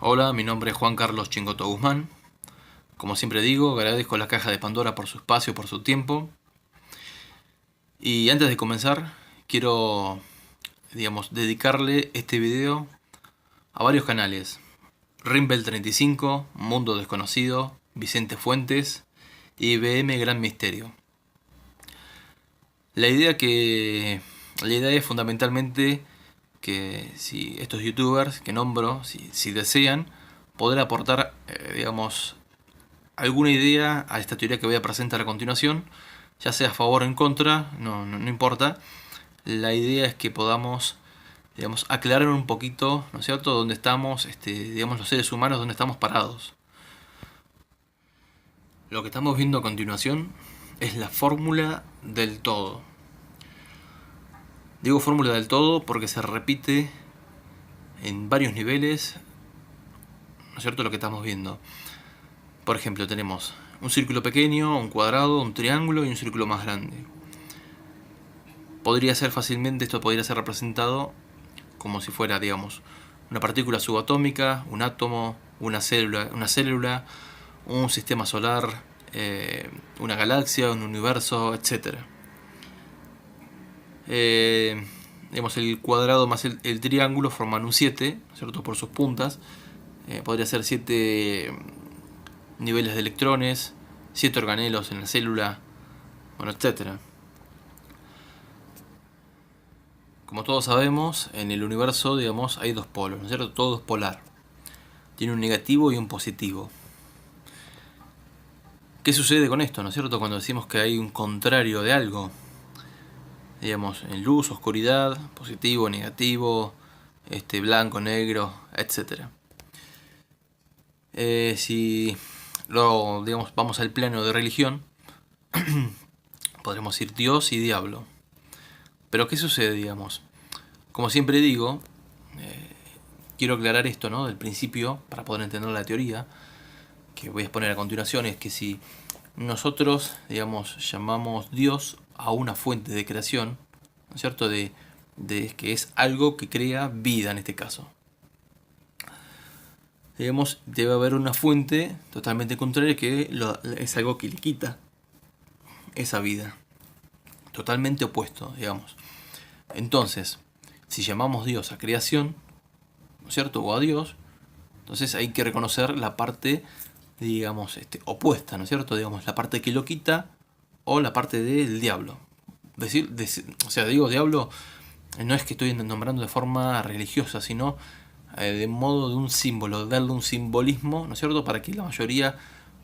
Hola, mi nombre es Juan Carlos Chingoto Guzmán. Como siempre digo, agradezco a la Caja de Pandora por su espacio, por su tiempo. Y antes de comenzar, quiero, dedicarle este video a varios canales. Rimbel35, Mundo Desconocido, Vicente Fuentes y BM Gran Misterio. La idea es fundamentalmente que si estos youtubers que nombro, si desean, poder aportar, alguna idea a esta teoría que voy a presentar a continuación, ya sea a favor o en contra, no importa. La idea es que podamos, aclarar un poquito, ¿no es cierto?, dónde estamos, los seres humanos, dónde estamos parados. Lo que estamos viendo a continuación es la fórmula del todo. Digo fórmula del todo porque se repite en varios niveles, ¿no es cierto?, lo que estamos viendo. Por ejemplo, tenemos un círculo pequeño, un cuadrado, un triángulo y un círculo más grande. Esto podría ser representado como si fuera, una partícula subatómica, un átomo, una célula, un sistema solar, una galaxia, un universo, etc. El cuadrado más el triángulo forman un 7, ¿cierto?, por sus puntas. Podría ser 7 niveles de electrones, 7 organelos en la célula, bueno, etc. Como todos sabemos, en el universo, hay dos polos, ¿no es cierto? Todo es polar. Tiene un negativo y un positivo. ¿Qué sucede con esto, no es cierto? Cuando decimos que hay un contrario de algo, en luz, oscuridad, positivo, negativo, blanco, negro, etc. Si luego, vamos al plano de religión, podremos decir Dios y diablo. Pero ¿qué sucede, Como siempre digo, quiero aclarar esto, ¿no?, del principio, para poder entender la teoría que voy a exponer a continuación. Es que si nosotros, llamamos Dios a una fuente de creación, ¿no es cierto?, de que es algo que crea vida en este caso. Debe haber una fuente totalmente contraria que es algo que le quita esa vida. Totalmente opuesto, Entonces, si llamamos Dios a creación, ¿no es cierto?, o a Dios, entonces hay que reconocer la parte, opuesta, ¿no es cierto?, la parte que lo quita o la parte del diablo. Digo diablo, no es que estoy nombrando de forma religiosa, sino de modo de un símbolo, darle un simbolismo, ¿no es cierto?, para que la mayoría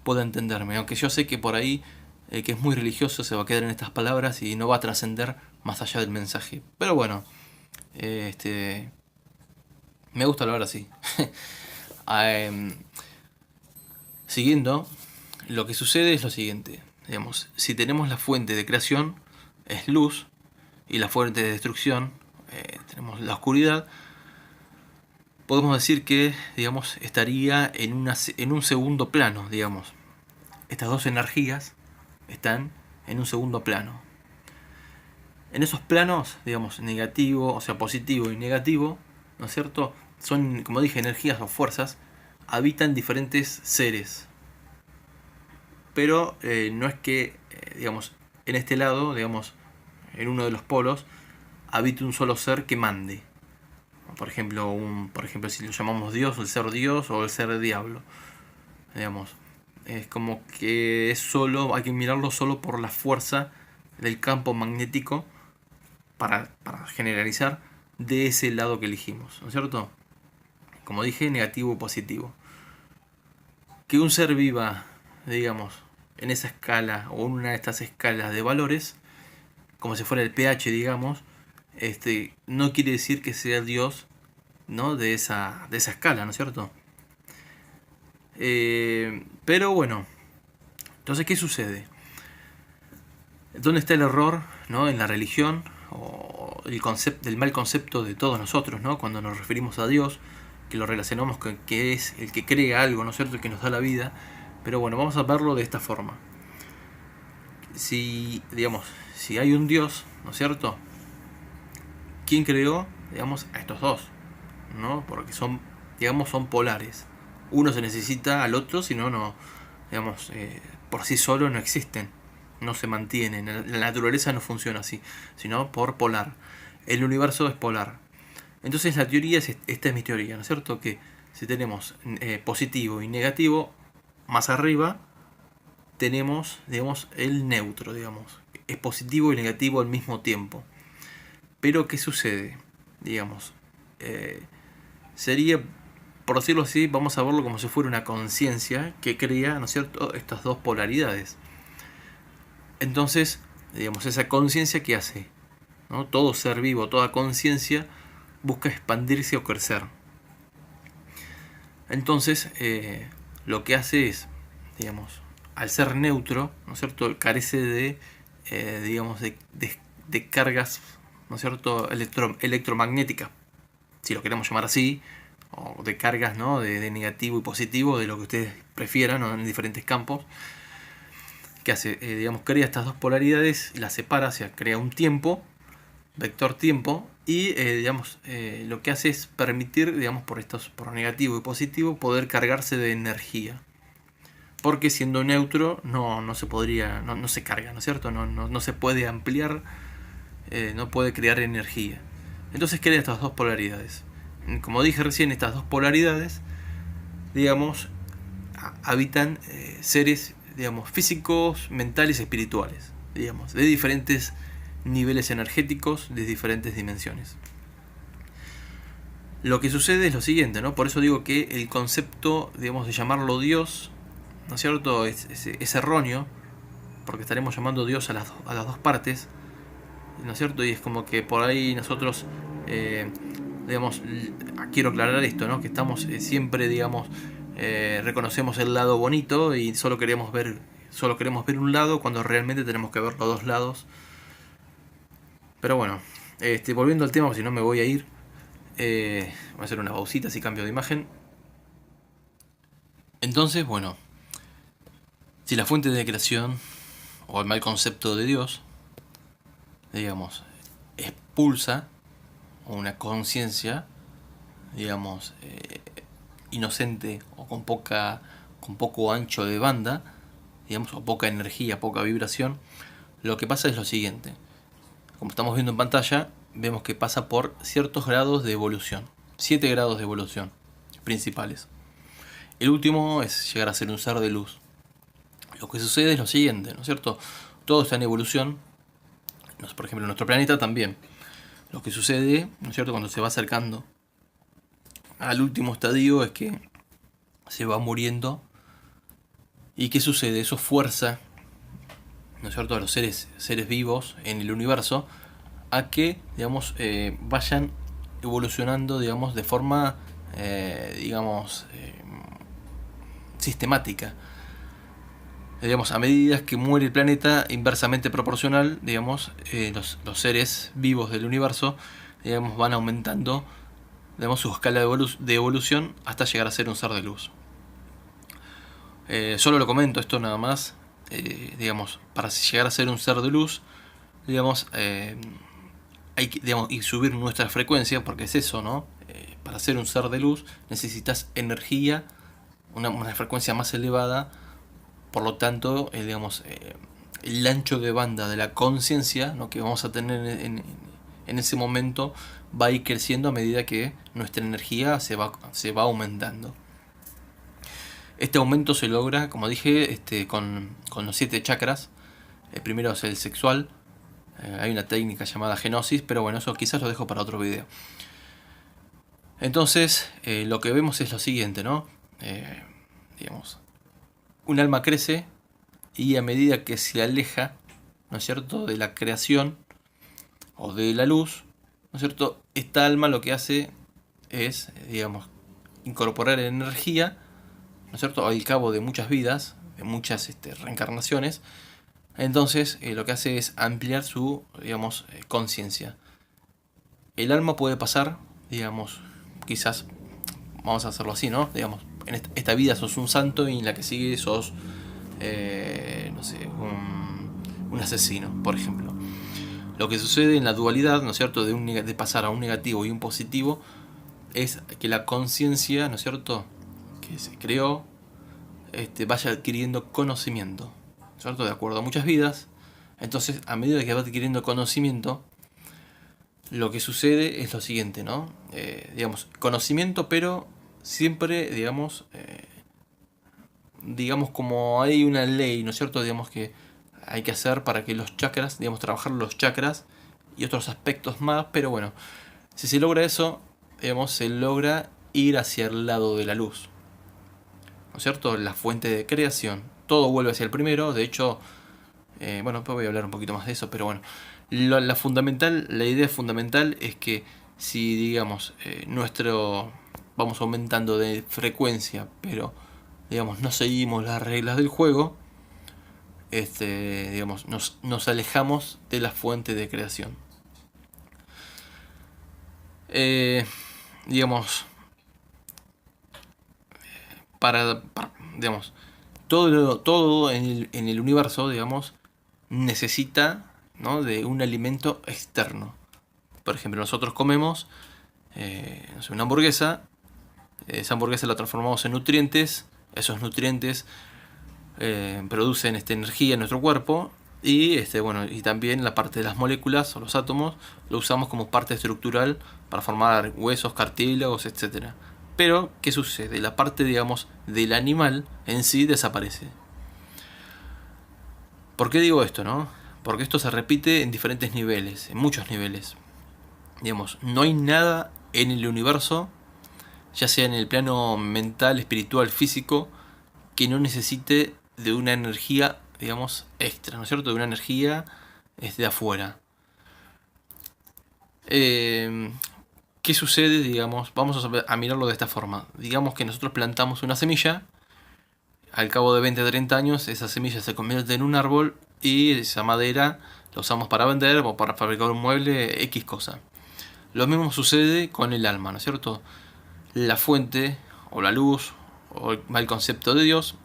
pueda entenderme. Aunque yo sé que por ahí el que es muy religioso se va a quedar en estas palabras y no va a trascender más allá del mensaje. Pero bueno, me gusta hablar así. Siguiendo, lo que sucede es lo siguiente. Si tenemos la fuente de creación, es luz, y la fuente de destrucción, tenemos la oscuridad, podemos decir que, estaría en un segundo plano, Estas dos energías están en un segundo plano. En esos planos, negativo, positivo y negativo, ¿no es cierto?, son, como dije, energías o fuerzas, habitan diferentes seres. Pero no es que, en este lado, en uno de los polos, habite un solo ser que mande. Por ejemplo, si lo llamamos Dios o el ser diablo. Es como que hay que mirarlo solo por la fuerza del campo magnético para generalizar de ese lado que elegimos, ¿no es cierto? Como dije, negativo o positivo. Que un ser viva, en esa escala o en una de estas escalas de valores, como si fuera el pH, no quiere decir que sea Dios, ¿no?, de esa escala, ¿no es cierto? Pero bueno, entonces, ¿qué sucede? ¿Dónde está el error, ¿no?, en la religión o el mal concepto de todos nosotros, ¿no?, cuando nos referimos a Dios, que lo relacionamos con que es el que crea algo, ¿no es cierto?, el que nos da la vida? Pero bueno, vamos a verlo de esta forma. Si hay un Dios, ¿no es cierto?, ¿quién creó, a estos dos? ¿No? Porque son digamos, son polares. Uno se necesita al otro, si no, digamos, por sí solo no existen, no se mantienen. La naturaleza no funciona así, sino por polar. El universo es polar. Entonces la teoría esta es mi teoría, ¿no es cierto? Que si tenemos positivo y negativo, más arriba tenemos, digamos, el neutro, digamos. Es positivo y negativo al mismo tiempo. Pero ¿qué sucede? Digamos, sería, por decirlo así, vamos a verlo como si fuera una conciencia que crea, ¿no es cierto?, estas dos polaridades. Entonces, digamos, esa conciencia que hace, ¿no? Todo ser vivo, toda conciencia busca expandirse o crecer. Entonces, lo que hace es, digamos, al ser neutro, ¿no es cierto?, carece de, digamos, de cargas, ¿no es cierto?, electromagnéticas, si lo queremos llamar así, o de cargas, ¿no?, de negativo y positivo, de lo que ustedes prefieran, ¿no?, en diferentes campos. Que hace, digamos, crea estas dos polaridades, las separa, o sea, crea un tiempo, vector tiempo, y digamos, lo que hace es permitir, digamos, por negativo y positivo, poder cargarse de energía. Porque siendo neutro no se podría, no se carga, ¿no es cierto? No se puede ampliar, no puede crear energía. Entonces crea estas dos polaridades. Como dije recién, estas dos polaridades, digamos, habitan seres, digamos, físicos, mentales, espirituales, digamos, de diferentes niveles energéticos, de diferentes dimensiones. Lo que sucede es lo siguiente, ¿no? Por eso digo que el concepto, digamos, de llamarlo Dios, ¿no es cierto?, es erróneo, porque estaremos llamando Dios a las dos partes, ¿no es cierto? Y es como que por ahí nosotros, digamos, quiero aclarar esto, ¿no?, que estamos siempre, digamos, reconocemos el lado bonito y solo queremos ver un lado cuando realmente tenemos que ver los dos lados. Pero bueno, volviendo al tema, porque si no me voy a ir, voy a hacer una pausita así cambio de imagen. Entonces, bueno, si la fuente de creación o el mal concepto de Dios, digamos, expulsa una conciencia, digamos, inocente o con poco ancho de banda, digamos, o poca energía, poca vibración, lo que pasa es lo siguiente. Como estamos viendo en pantalla, vemos que pasa por ciertos grados de evolución. 7 grados de evolución principales. El último es llegar a ser un ser de luz. Lo que sucede es lo siguiente, ¿no es cierto? Todo está en evolución. Por ejemplo, nuestro planeta también. Lo que sucede, ¿no es cierto?, cuando se va acercando al último estadio es que se va muriendo. ¿Y qué sucede? Eso fuerza, ¿no es cierto?, a los seres vivos en el universo a que, digamos, vayan evolucionando, digamos, de forma, digamos, sistemática. Digamos, a medida que muere el planeta, inversamente proporcional, digamos, los seres vivos del universo, digamos, van aumentando, digamos, su escala de evolución hasta llegar a ser un ser de luz. Solo lo comento esto nada más, digamos, para llegar a ser un ser de luz, digamos, hay que, digamos, y subir nuestra frecuencia, porque es eso, ¿no? Para ser un ser de luz necesitas energía, una frecuencia más elevada. Por lo tanto, digamos, el ancho de banda de la conciencia, ¿no?, que vamos a tener en ese momento va a ir creciendo a medida que nuestra energía se va aumentando. Este aumento se logra, como dije, con los 7 chakras. El primero es el sexual. Hay una técnica llamada genosis, pero bueno, eso quizás lo dejo para otro video. Entonces, lo que vemos es lo siguiente, ¿no? Digamos, un alma crece y a medida que se aleja, ¿no es cierto?, de la creación o de la luz, ¿no es cierto?, esta alma lo que hace es, digamos, incorporar energía, ¿no es cierto?, al cabo de muchas vidas, de muchas reencarnaciones. Entonces, lo que hace es ampliar su, digamos, conciencia. El alma puede pasar, digamos, quizás, vamos a hacerlo así, ¿no?, digamos, en esta vida sos un santo y en la que sigue sos, no sé, un asesino, por ejemplo. Lo que sucede en la dualidad, ¿no es cierto?, de pasar a un negativo y un positivo, es que la conciencia, ¿no es cierto?, que se creó, vaya adquiriendo conocimiento, ¿cierto?, de acuerdo a muchas vidas. Entonces, a medida que va adquiriendo conocimiento, lo que sucede es lo siguiente, ¿no? Digamos, conocimiento, pero siempre, digamos, como hay una ley, ¿no es cierto?, digamos, que hay que hacer para que los chakras, digamos, trabajar los chakras y otros aspectos más, pero bueno, si se logra eso, digamos, se logra ir hacia el lado de la luz, ¿no es cierto?, la fuente de creación. Todo vuelve hacia el primero, de hecho, bueno, después voy a hablar un poquito más de eso, pero bueno, la idea fundamental es que si, digamos, vamos aumentando de frecuencia, pero, digamos, no seguimos las reglas del juego, digamos, nos alejamos de la fuente de creación. Digamos, digamos, todo en el universo, digamos, necesita, ¿no?, de un alimento externo. Por ejemplo, nosotros comemos no sé, una hamburguesa. Esa hamburguesa la transformamos en nutrientes. Esos nutrientes producen energía en nuestro cuerpo. Y bueno, y también la parte de las moléculas o los átomos lo usamos como parte estructural para formar huesos, cartílagos, etcétera. Pero, ¿qué sucede? La parte, digamos, del animal en sí desaparece. ¿Por qué digo esto, no? Porque esto se repite en diferentes niveles, en muchos niveles. Digamos, no hay nada en el universo, ya sea en el plano mental, espiritual, físico, que no necesite de una energía, digamos, extra, ¿no es cierto? De una energía de afuera. ¿Qué sucede, digamos? Vamos a mirarlo de esta forma. Digamos que nosotros plantamos una semilla. Al cabo de 20 o 30 años, esa semilla se convierte en un árbol y esa madera la usamos para vender o para fabricar un mueble, X cosa. Lo mismo sucede con el alma, ¿no es cierto? La fuente, o la luz, o el concepto de Dios,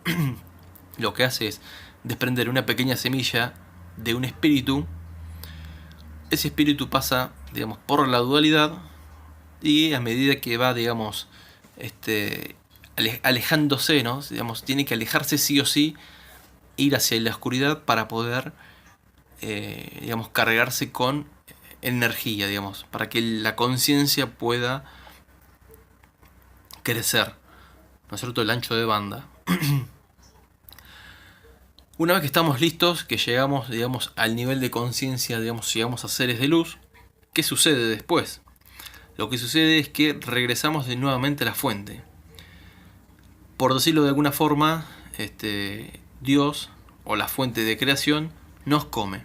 lo que hace es desprender una pequeña semilla de un espíritu. Ese espíritu pasa, digamos, por la dualidad y a medida que va, digamos, alejándose, ¿no? Digamos, tiene que alejarse sí o sí, ir hacia la oscuridad para poder, digamos, cargarse con energía, digamos, para que la conciencia pueda crecer, ¿no es cierto?, el ancho de banda. Una vez que estamos listos, que llegamos, digamos, al nivel de conciencia, digamos, llegamos a seres de luz, ¿qué sucede después? Lo que sucede es que regresamos nuevamente a la fuente. Por decirlo de alguna forma, Dios, o la fuente de creación, nos come.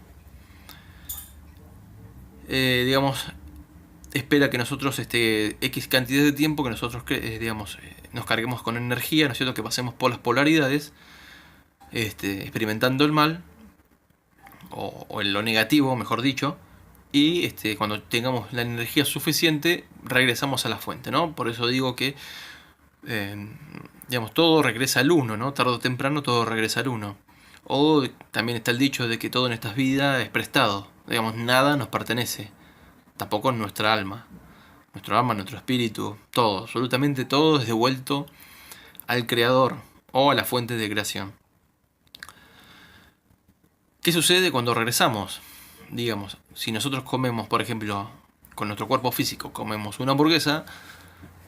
Digamos, espera que nosotros, X cantidad de tiempo, que nosotros, digamos, nos carguemos con energía, ¿no es cierto?, que pasemos por las polaridades, experimentando el mal, o lo negativo, mejor dicho, y cuando tengamos la energía suficiente, regresamos a la fuente, ¿no? Por eso digo que, digamos, todo regresa al uno, ¿no? Tarde o temprano todo regresa al uno. O también está el dicho de que todo en estas vidas es prestado. Digamos, nada nos pertenece. Tampoco nuestra alma. Nuestro alma, nuestro espíritu, todo, absolutamente todo es devuelto al creador o a la fuente de creación. ¿Qué sucede cuando regresamos? Digamos, si nosotros comemos, por ejemplo, con nuestro cuerpo físico, comemos una hamburguesa,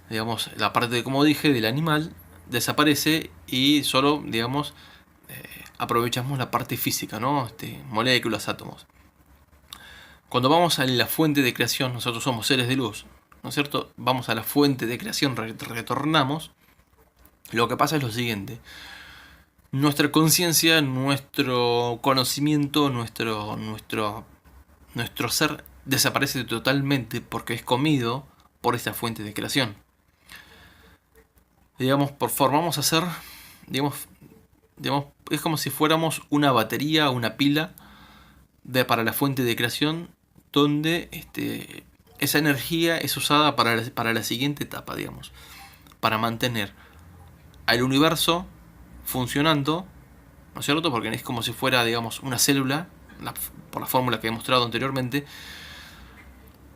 digamos, la parte, como dije, del animal desaparece y solo, digamos, aprovechamos la parte física, ¿no? Moléculas, átomos. Cuando vamos a la fuente de creación, nosotros somos seres de luz, ¿no es cierto? Vamos a la fuente de creación, retornamos. Lo que pasa es lo siguiente: nuestra conciencia, nuestro conocimiento, nuestro ser desaparece totalmente porque es comido por esta fuente de creación. Digamos, formamos a ser, digamos, es como si fuéramos una batería, una pila para la fuente de creación, donde esa energía es usada para la siguiente etapa, digamos, para mantener al universo funcionando, ¿no es cierto? Porque es como si fuera, digamos, una célula, por la fórmula que he mostrado anteriormente.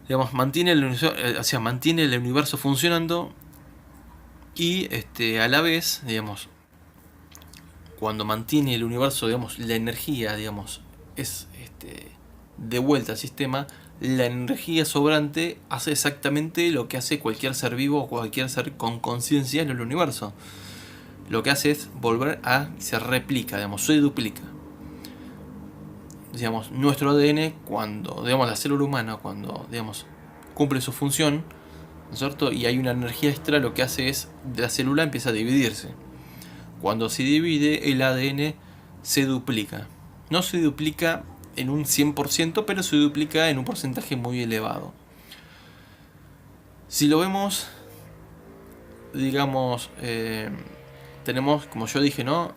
digamos, mantiene mantiene el universo funcionando y a la vez, digamos, cuando mantiene el universo, digamos, la energía, digamos, es de vuelta al sistema, la energía sobrante hace exactamente lo que hace cualquier ser vivo o cualquier ser con conciencia en el universo. Lo que hace es volver se replica, digamos, se duplica. Digamos, nuestro ADN, cuando, digamos, la célula humana, cuando, digamos, cumple su función, ¿no es cierto? Y hay una energía extra, lo que hace es, la célula empieza a dividirse. Cuando se divide, el ADN se duplica. No se duplica en un 100%, pero se duplica en un porcentaje muy elevado. Si lo vemos, digamos, tenemos, como yo dije, ¿no?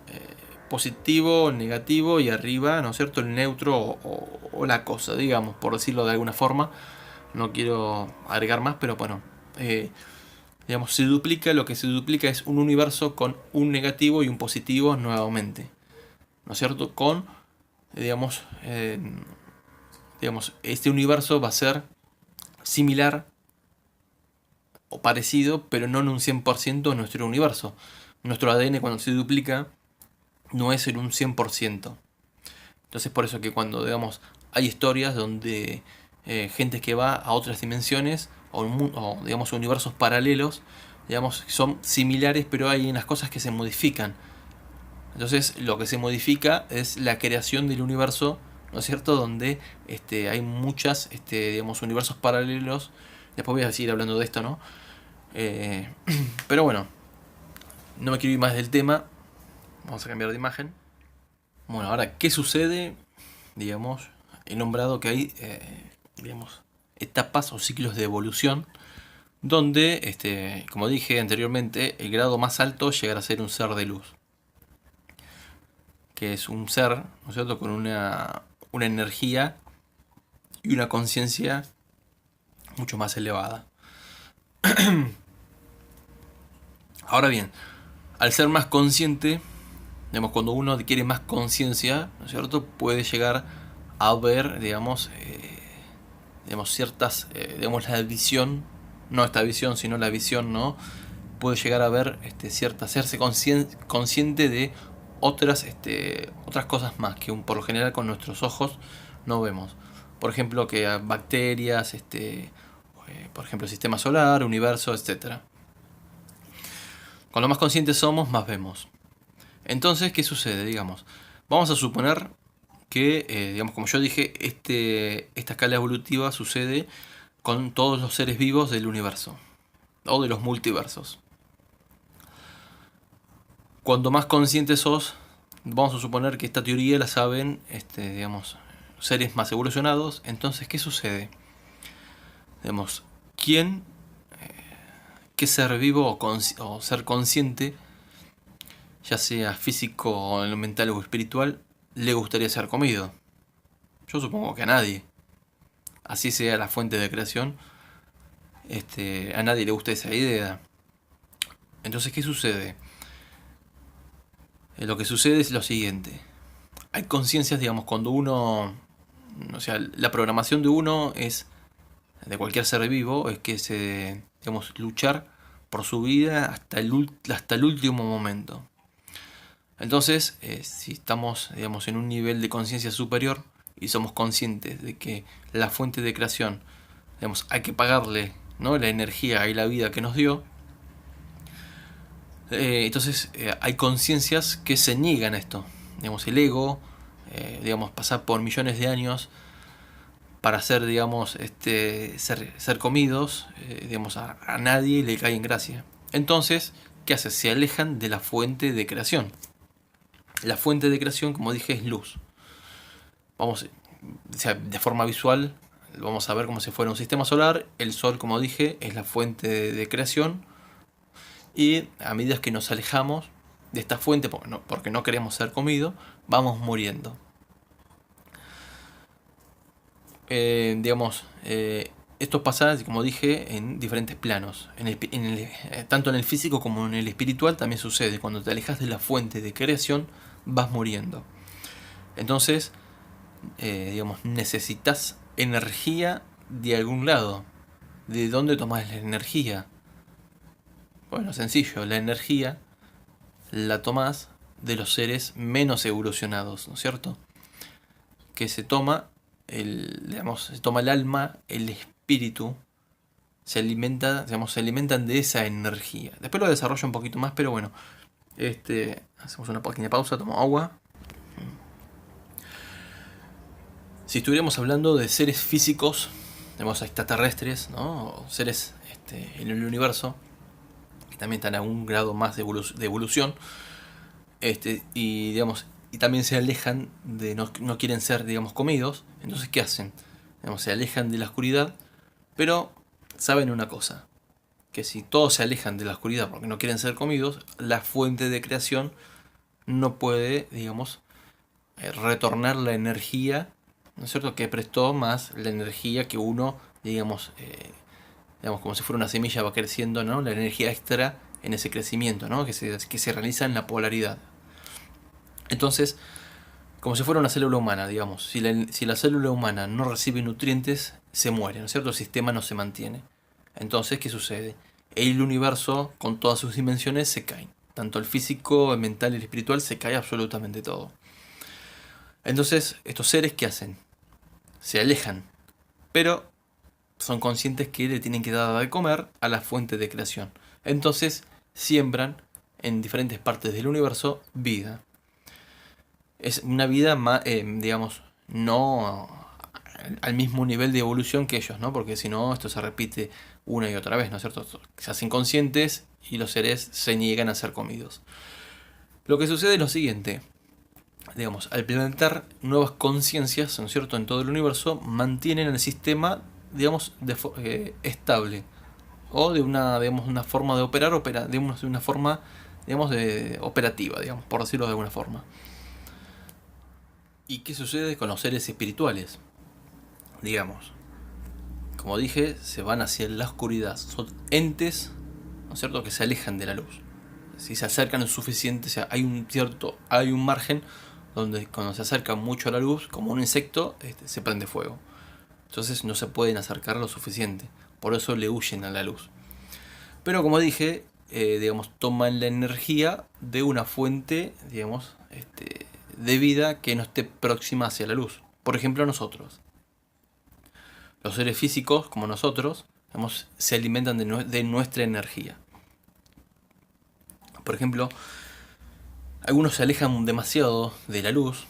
Positivo, negativo y arriba, ¿no es cierto? El neutro o la cosa, digamos, por decirlo de alguna forma. No quiero agregar más, pero bueno. Digamos, se duplica, lo que se duplica es un universo con un negativo y un positivo nuevamente. ¿No es cierto? Digamos, este universo va a ser similar o parecido, pero no en un 100% a nuestro universo. Nuestro ADN cuando se duplica no es en un 100%. Entonces por eso que cuando, digamos, hay historias donde gente que va a otras dimensiones o digamos universos paralelos, digamos, son similares, pero hay unas cosas que se modifican. Entonces lo que se modifica es la creación del universo, ¿no es cierto? Donde hay muchas, digamos, universos paralelos. Después voy a seguir hablando de esto, ¿no? Pero bueno, no me quiero ir más del tema. Vamos a cambiar de imagen. Bueno, ahora, ¿qué sucede? Digamos, he nombrado que hay, digamos, etapas o ciclos de evolución donde, como dije anteriormente, el grado más alto llegará a ser un ser de luz, que es un ser, ¿no es cierto?, con una energía y una conciencia mucho más elevada. Ahora bien, al ser más consciente, digamos, cuando uno adquiere más conciencia, ¿no es cierto?, puede llegar a ver, digamos, ciertas, digamos, la visión, no esta visión, sino la visión, ¿no? Puede llegar a ver hacerse consciente de otras cosas más que por lo general con nuestros ojos no vemos. Por ejemplo, que bacterias, por ejemplo, sistema solar, universo, etcétera. Cuanto más conscientes somos, más vemos. Entonces, ¿qué sucede? Digamos, vamos a suponer que, digamos, como yo dije, esta escala evolutiva sucede con todos los seres vivos del universo o de los multiversos. Cuanto más conscientes sos, vamos a suponer que esta teoría la saben, digamos, seres más evolucionados. Entonces, ¿qué sucede? Digamos, qué ser vivo o ser consciente, ya sea físico, mental o espiritual, le gustaría ser comido? Yo supongo que a nadie. Así sea la fuente de creación, a nadie le gusta esa idea. Entonces, ¿qué sucede? Lo que sucede es lo siguiente. Hay conciencias, digamos, cuando uno... O sea, la programación de uno es, de cualquier ser vivo, es que digamos, luchar por su vida hasta el último momento. Entonces, si estamos, digamos, en un nivel de conciencia superior y somos conscientes de que la fuente de creación, digamos, hay que pagarle, ¿no?, la energía y la vida que nos dio, entonces hay conciencias que se niegan a esto. Digamos, el ego, digamos, pasar por millones de años para ser, digamos, ser comidos, digamos, a nadie le cae en gracia. Entonces, ¿qué hace? Se alejan de la fuente de creación. La fuente de creación, como dije, es luz. Vamos, o sea, de forma visual, vamos a ver como si fuera un sistema solar. El sol, como dije, es la fuente de creación. Y a medida que nos alejamos de esta fuente, porque no queremos ser comidos, vamos muriendo. Digamos, esto pasa, como dije, en diferentes planos. Tanto en el físico como en el espiritual también sucede. Cuando te alejas de la fuente de creación, vas muriendo. Entonces, digamos, necesitas energía de algún lado. ¿De dónde tomás la energía? Bueno, sencillo, la energía la tomás de los seres menos evolucionados, ¿no es cierto? Que se toma se toma el alma, el espíritu, se alimenta, digamos, se alimentan de esa energía. Después lo desarrollo un poquito más, pero bueno, hacemos una pequeña pausa, tomo agua. Si estuviéramos hablando de seres físicos, digamos, extraterrestres, ¿no? O seres en el universo, que también están a un grado más de evolución, y digamos, y también se alejan no quieren ser, digamos, comidos. Entonces, ¿qué hacen? Digamos, se alejan de la oscuridad, pero saben una cosa, que si todos se alejan de la oscuridad porque no quieren ser comidos, la fuente de creación no puede, digamos, retornar la energía, ¿no es cierto?, que prestó, más la energía que uno, digamos, como si fuera una semilla, va creciendo, ¿no? La energía extra en ese crecimiento, ¿no? Que se realiza en la polaridad. Entonces, como si fuera una célula humana, digamos, si la célula humana no recibe nutrientes, se muere, ¿no es cierto? El sistema no se mantiene. Entonces, ¿qué sucede? El universo, con todas sus dimensiones, se cae. Tanto el físico, el mental y el espiritual, se cae absolutamente todo. Entonces, estos seres, ¿qué hacen? Se alejan, pero son conscientes que le tienen que dar de comer a la fuente de creación. Entonces, siembran en diferentes partes del universo vida. Es una vida, digamos, no al mismo nivel de evolución que ellos, ¿no? Porque si no, esto se repite una y otra vez, ¿no es cierto? Se hacen conscientes y los seres se niegan a ser comidos. Lo que sucede es lo siguiente. Digamos, al implementar nuevas conciencias, ¿no es cierto?, en todo el universo, mantienen el sistema, digamos, estable. O de una forma de operar, de una forma, digamos, operativa, digamos, por decirlo de alguna forma. ¿Y qué sucede con los seres espirituales? Digamos, como dije, se van hacia la oscuridad. Son entes, ¿no es cierto?, que se alejan de la luz. Si se acercan lo suficiente, o sea, hay un margen donde cuando se acercan mucho a la luz, como un insecto, se prende fuego. Entonces no se pueden acercar lo suficiente. Por eso le huyen a la luz. Pero como dije, digamos, toman la energía de una fuente, digamos, de vida que no esté próxima hacia la luz. Por ejemplo, nosotros. Los seres físicos, como nosotros, digamos, se alimentan de nuestra energía. Por ejemplo, algunos se alejan demasiado de la luz,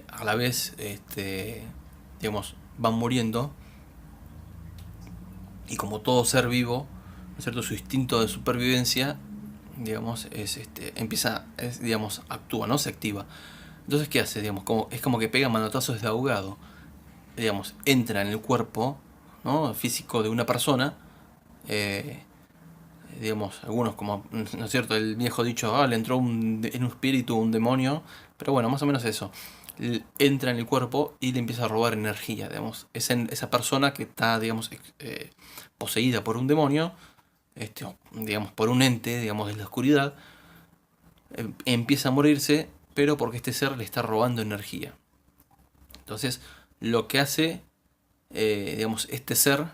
a la vez, digamos, van muriendo, y como todo ser vivo, ¿no es cierto?, su instinto de supervivencia, digamos, digamos, actúa, ¿no? Se activa. Entonces, ¿qué hace? Digamos, es como que pega manotazos de ahogado. Digamos, entra en el cuerpo, ¿no?, físico de una persona. Digamos, algunos, como, ¿no es cierto?, el viejo dicho, le entró en un espíritu, un demonio. Pero bueno, más o menos eso. Entra en el cuerpo y le empieza a robar energía, digamos. Esa persona que está, digamos, poseída por un demonio, digamos, por un ente, digamos, de la oscuridad, empieza a morirse, pero porque este ser le está robando energía. Entonces, lo que hace, digamos, este ser,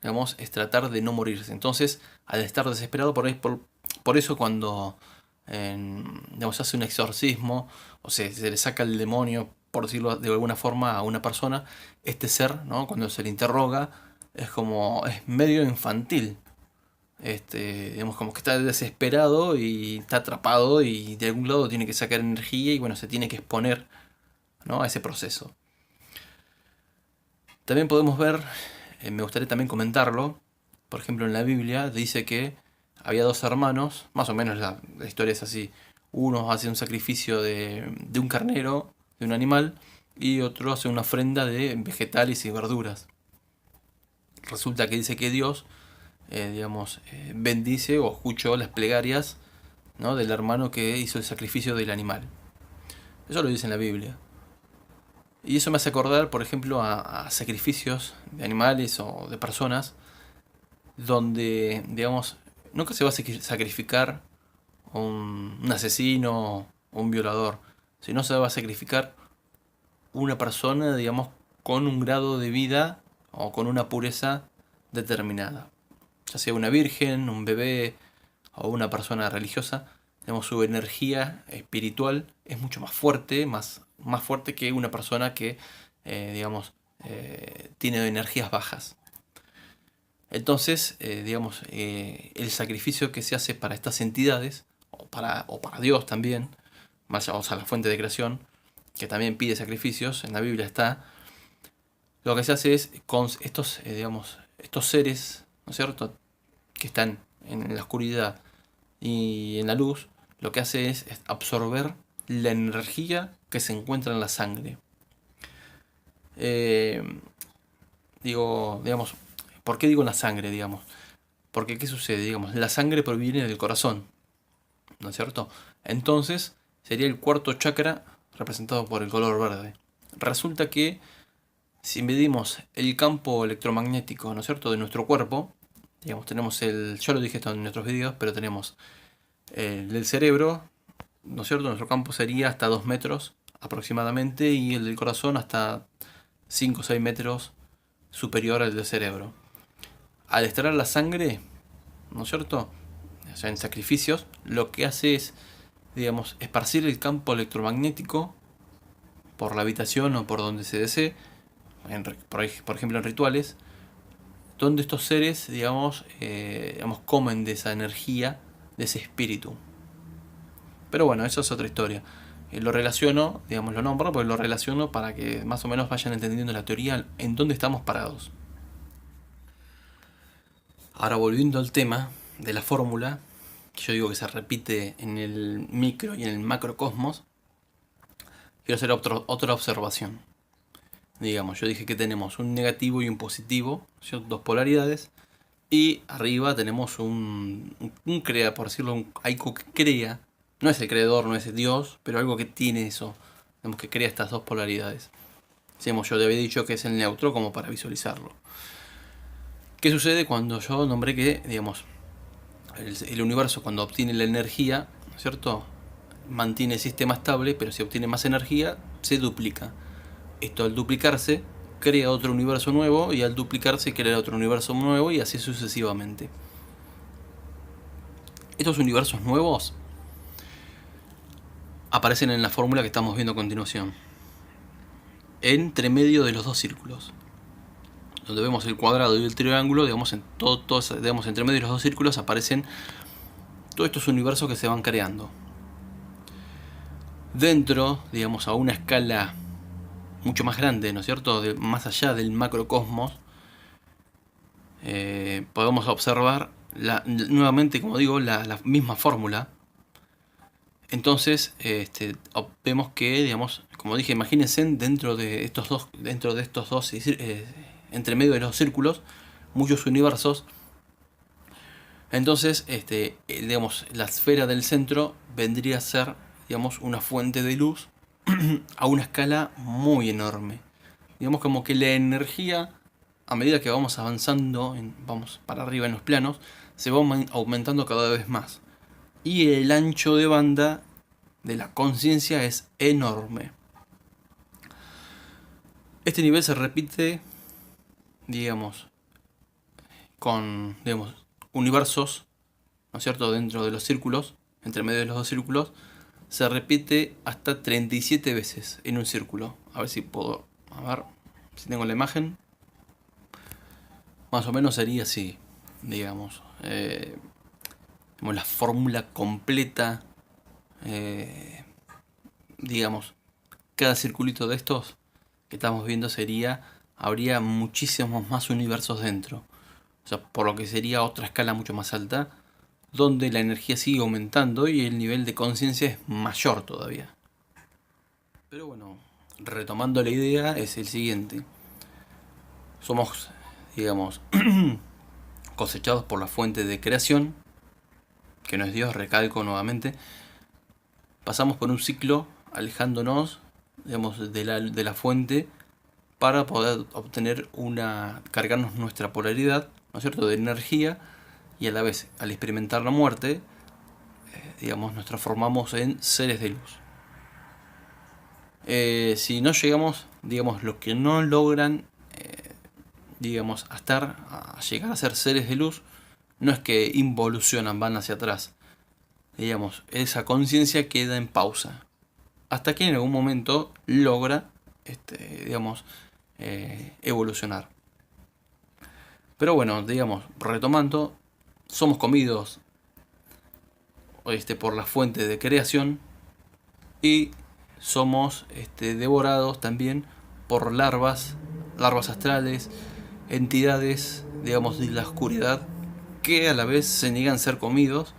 digamos, es tratar de no morirse. Entonces, al estar desesperado, por eso cuando, digamos, hace un exorcismo, o sea, se le saca el demonio, por decirlo de alguna forma, a una persona, este ser, ¿no?, cuando se le interroga, es medio infantil. Digamos, como que está desesperado y está atrapado y de algún lado tiene que sacar energía y bueno, se tiene que exponer, ¿no?, a ese proceso. También podemos ver, me gustaría también comentarlo, por ejemplo en la Biblia dice que había dos hermanos, más o menos la historia es así. Uno hace un sacrificio de un carnero, de un animal, y otro hace una ofrenda de vegetales y verduras. Resulta que dice que Dios, digamos, bendice o escuchó las plegarias, ¿no?, del hermano que hizo el sacrificio del animal. Eso lo dice en la Biblia. Y eso me hace acordar, por ejemplo, a sacrificios de animales o de personas, donde, digamos, nunca se va a sacrificar un asesino o un violador, sino se va a sacrificar una persona, digamos, con un grado de vida o con una pureza determinada. Ya sea una virgen, un bebé o una persona religiosa, digamos, su energía espiritual es mucho más fuerte, más fuerte que una persona que, tiene energías bajas. Entonces, el sacrificio que se hace para estas entidades, o para Dios también, más allá, o sea, la fuente de creación, que también pide sacrificios, en la Biblia está, lo que se hace es con estos seres, ¿no es cierto?, que están en la oscuridad y en la luz, lo que hace es absorber la energía que se encuentra en la sangre. Digamos, ¿por qué digo la sangre, digamos? Porque, ¿qué sucede? Digamos, la sangre proviene del corazón, ¿no es cierto? Entonces, sería el cuarto chakra representado por el color verde. Resulta que si medimos el campo electromagnético, ¿no es cierto?, de nuestro cuerpo, digamos, tenemos ya lo dije esto en nuestros videos, pero tenemos el del cerebro, ¿no es cierto? Nuestro campo sería hasta 2 metros aproximadamente, y el del corazón hasta 5 o 6 metros superior al del cerebro. Al extraer la sangre, ¿no es cierto?, o sea, en sacrificios, lo que hace es, digamos, esparcir el campo electromagnético por la habitación o por donde se desee, por ejemplo en rituales, donde estos seres, comen de esa energía, de ese espíritu. Pero bueno, eso es otra historia. Lo relaciono, lo nombro, porque lo relaciono para que más o menos vayan entendiendo la teoría en dónde estamos parados. Ahora, volviendo al tema de la fórmula, que yo digo que se repite en el micro y en el macrocosmos, quiero hacer otra observación. Digamos, yo dije que tenemos un negativo y un positivo, dos polaridades, y arriba tenemos un crea, por decirlo, algo que crea. No es el creador, no es el Dios, pero algo que tiene eso, que crea estas dos polaridades. Yo te había dicho que es el neutro, como para visualizarlo. ¿Qué sucede cuando yo nombré que, el universo, cuando obtiene la energía, ¿no es cierto?, mantiene el sistema estable, pero si obtiene más energía, se duplica. Esto, al duplicarse, crea otro universo nuevo, y al duplicarse crea otro universo nuevo, y así sucesivamente. Estos universos nuevos aparecen en la fórmula que estamos viendo a continuación, entre medio de los dos círculos, donde vemos el cuadrado y el triángulo. Entre medio de los dos círculos aparecen todos estos universos que se van creando. Dentro, a una escala mucho más grande, ¿no es cierto?, más allá del macrocosmos, podemos observar nuevamente, como digo, la misma fórmula. Entonces, vemos que, como dije, imagínense dentro de estos dos, entre medio de los círculos, muchos universos. Entonces, la esfera del centro vendría a ser, una fuente de luz a una escala muy enorme. Como que la energía, a medida que vamos avanzando, vamos para arriba en los planos, se va aumentando cada vez más. Y el ancho de banda de la conciencia es enorme. Este nivel se repite, con, universos, ¿no es cierto?, dentro de los círculos, entre medio de los dos círculos, se repite hasta 37 veces en un círculo. A ver si puedo, si tengo la imagen. Más o menos sería así, la fórmula completa. Cada circulito de estos que estamos viendo habría muchísimos más universos dentro. O sea, por lo que sería otra escala mucho más alta, donde la energía sigue aumentando y el nivel de conciencia es mayor todavía. Pero bueno, retomando la idea, es el siguiente. Somos, cosechados por la fuente de creación, que no es Dios, recalco nuevamente. Pasamos por un ciclo alejándonos, de la fuente, para poder obtener cargarnos nuestra polaridad, ¿no es cierto?, de energía, y a la vez, al experimentar la muerte, nos transformamos en seres de luz. Si no llegamos, los que no logran digamos, a llegar a ser seres de luz, no es que involucionan, van hacia atrás. Digamos, esa conciencia queda en pausa. Hasta que en algún momento logra, digamos, evolucionar. Pero bueno, digamos, retomando, somos comidos por la fuente de creación y somos devorados también por larvas astrales, entidades, digamos, de la oscuridad, que a la vez se niegan a ser comidos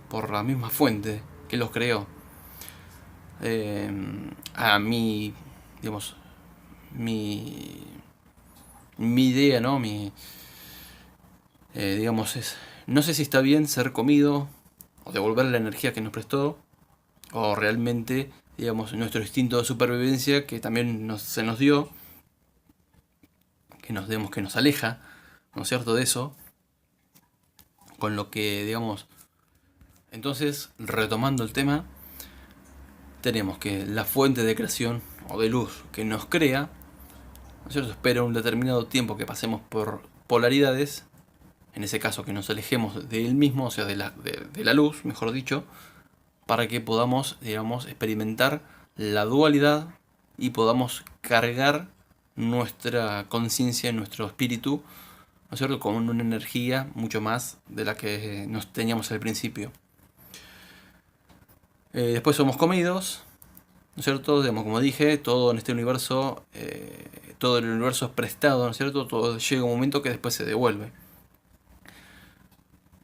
por la misma fuente que los creó. A mí, digamos, mi idea, ¿no? Digamos, no sé si está bien ser comido o devolver la energía que nos prestó, o realmente, digamos, nuestro instinto de supervivencia que también se nos dio, que nos aleja, ¿no es cierto?, de eso, con lo que, digamos, entonces, retomando el tema, tenemos que la fuente de creación o de luz que nos crea, ¿no es cierto?, espera un determinado tiempo que pasemos por polaridades, en ese caso que nos alejemos de él mismo, o sea, de la luz, mejor dicho, para que podamos, digamos, experimentar la dualidad y podamos cargar nuestra conciencia, nuestro espíritu, ¿no es cierto?, con una energía mucho más de la que nos teníamos al principio. Después somos comidos, ¿no es cierto? Digamos, como dije, todo en este universo, todo el universo es prestado, ¿no es cierto? Todo llega un momento que después se devuelve.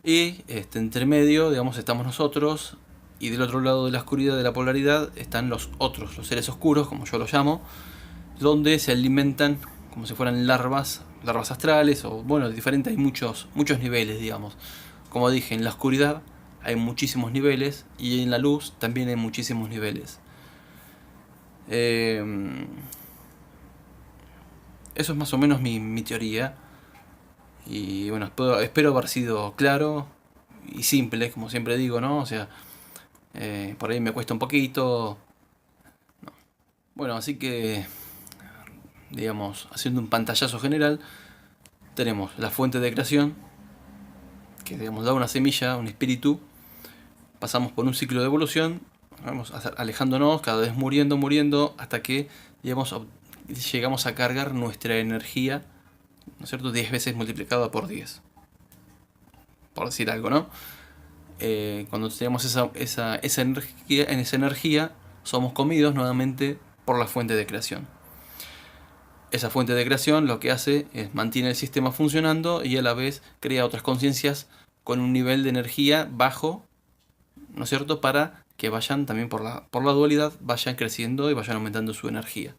Y entre medio, digamos, estamos nosotros, y del otro lado de la oscuridad, de la polaridad, están los otros, los seres oscuros, como yo los llamo, donde se alimentan como si fueran larvas astrales, o bueno, diferentes, hay muchos niveles, digamos. Como dije, en la oscuridad hay muchísimos niveles, y en la luz también hay muchísimos niveles. Eso es más o menos mi teoría. Y bueno, espero haber sido claro y simple, como siempre digo, ¿no? O sea, por ahí me cuesta un poquito. No. Bueno, así que, digamos, haciendo un pantallazo general, tenemos la fuente de creación, que, digamos, da una semilla, un espíritu. Pasamos por un ciclo de evolución, vamos alejándonos, cada vez muriendo, hasta que, digamos, llegamos a cargar nuestra energía, ¿no es cierto?, 10 veces multiplicada por 10. Por decir algo, ¿no? Cuando tenemos esa energía, somos comidos nuevamente por la fuente de creación. Esa fuente de creación lo que hace es mantiene el sistema funcionando y a la vez crea otras conciencias con un nivel de energía bajo, ¿no es cierto?, para que vayan también por la dualidad, vayan creciendo y vayan aumentando su energía.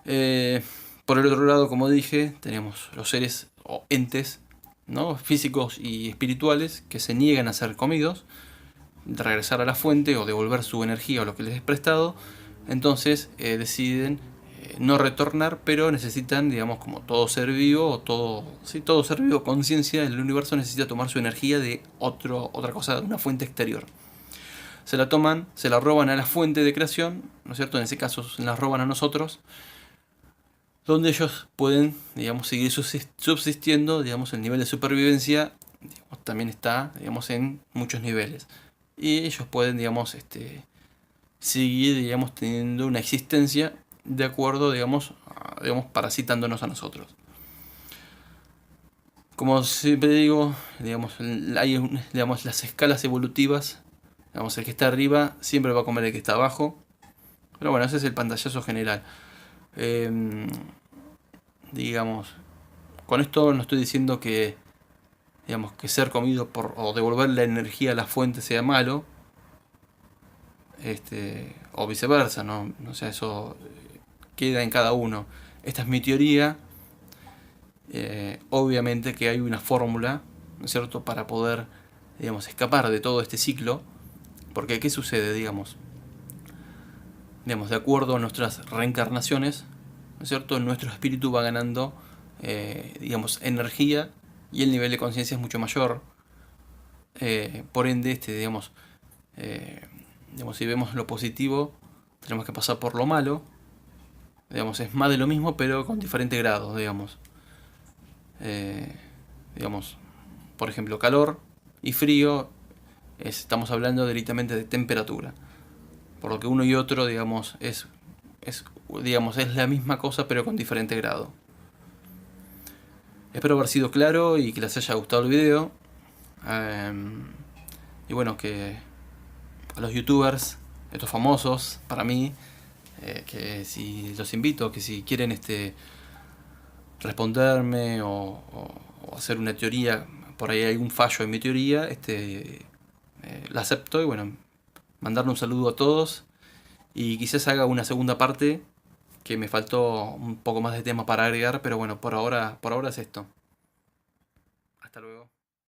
Por el otro lado, como dije, tenemos los seres o entes, ¿no?, físicos y espirituales, que se niegan a ser comidos, de regresar a la fuente o devolver su energía o lo que les es prestado. Entonces deciden no retornar, pero necesitan, digamos, como todo ser vivo, o todo ser vivo, conciencia del universo, necesita tomar su energía de otra cosa, de una fuente exterior. Se la toman, se la roban a la fuente de creación, ¿no es cierto? En ese caso se la roban a nosotros, donde ellos pueden, digamos, seguir subsistiendo. Digamos, el nivel de supervivencia, digamos, también está, digamos, en muchos niveles. Y ellos pueden, digamos, seguir, digamos, teniendo una existencia de acuerdo, digamos, parasitándonos a nosotros. Como siempre digo, digamos, hay, digamos, las escalas evolutivas. Digamos, el que está arriba siempre va a comer el que está abajo. Pero bueno, ese es el pantallazo general. Digamos, con esto no estoy diciendo que, digamos, que ser comido o devolver la energía a la fuente sea malo, o viceversa, ¿no? O sea, eso queda en cada uno. Esta es mi teoría. Obviamente que hay una fórmula, ¿no es cierto?, para poder, digamos, escapar de todo este ciclo. Porque ¿qué sucede? Digamos, de acuerdo a nuestras reencarnaciones, ¿no es cierto?, nuestro espíritu va ganando, digamos, energía, y el nivel de conciencia es mucho mayor. Por ende, digamos, si vemos lo positivo, tenemos que pasar por lo malo. digamos, es más de lo mismo, pero con diferentes grados, digamos. Digamos, por ejemplo, calor y frío, estamos hablando directamente de temperatura. Por lo que uno y otro, digamos, digamos, es la misma cosa, pero con diferente grado. Espero haber sido claro y que les haya gustado el video. Y bueno, que a los youtubers, estos famosos, para mí, que si los invito, que si quieren responderme o hacer una teoría, por ahí hay algún fallo en mi teoría, la acepto y bueno, mandarle un saludo a todos y quizás haga una segunda parte que me faltó un poco más de tema para agregar, pero bueno, por ahora es esto. Hasta luego.